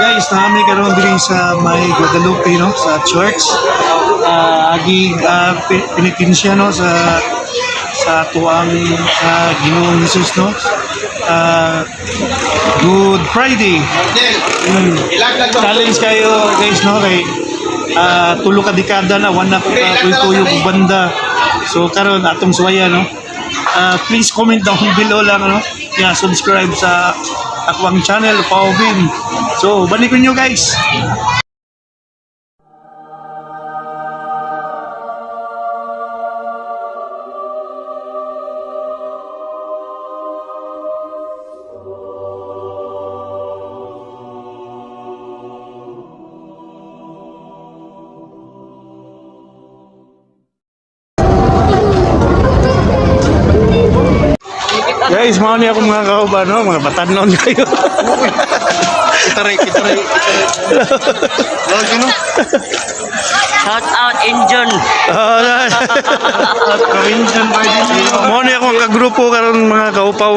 Guys, nami karon diri sa may Guadalupe no sa church. Agi penitensya no sa tuang Ginoong Hesus no. Good Friday. Challenge kayo guys no kay tulo ka dekada na wala ko tuyog banda. So karon atong suwaya no. Please comment down below lang no. Yeah, subscribe sa akong channel Paubin. So, balikon nyo guys. Guys, mau nih ako mga kauban, no? Mga batanon kayo. Kitaray. Shout out Injun. Mau nih ako kagrupo karon mga kaupaw.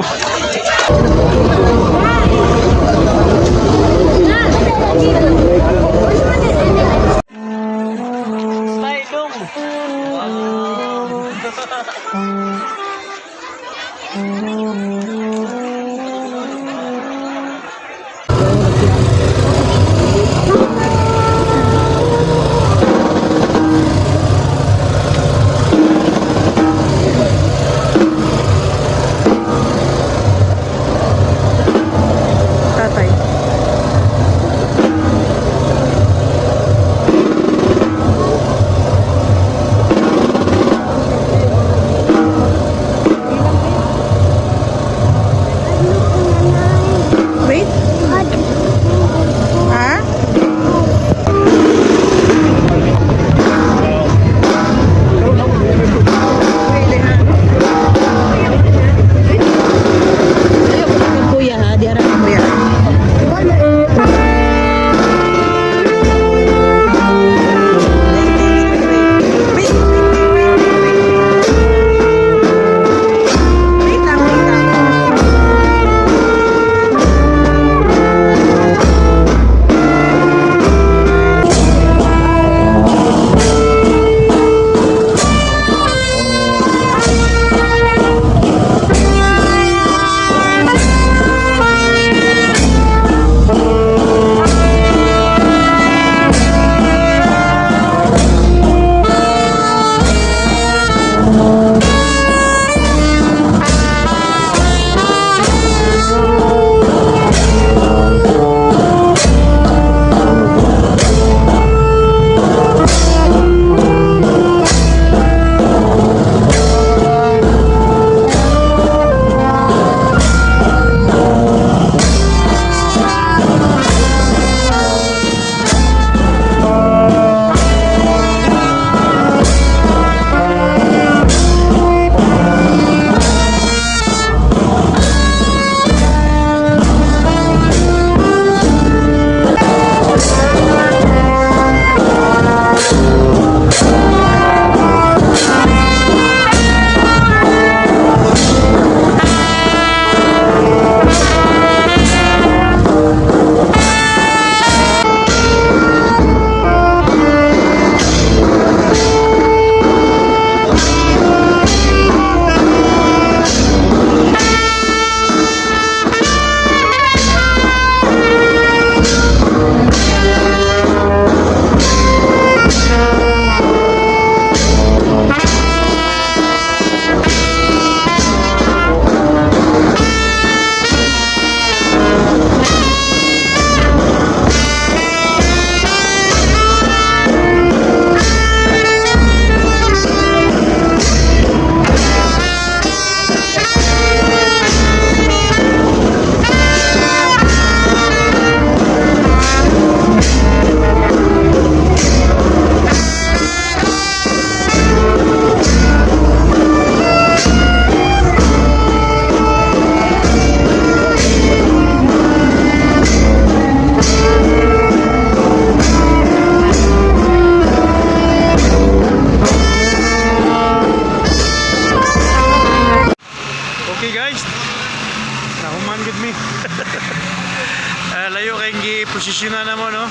posisyonan na mo, no?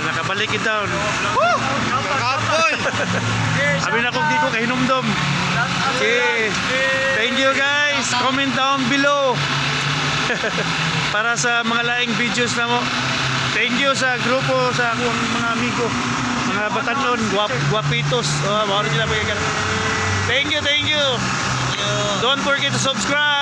Nakabalik it down. Kapoy! Sabi na kung di ko kahinumdom. Okay. Thank you guys. Comment down below. Para sa mga laing videos na mo. Thank you sa grupo, sa akong mga amigo. Mga batanon, guapitos. Thank you, thank you. Don't forget to subscribe.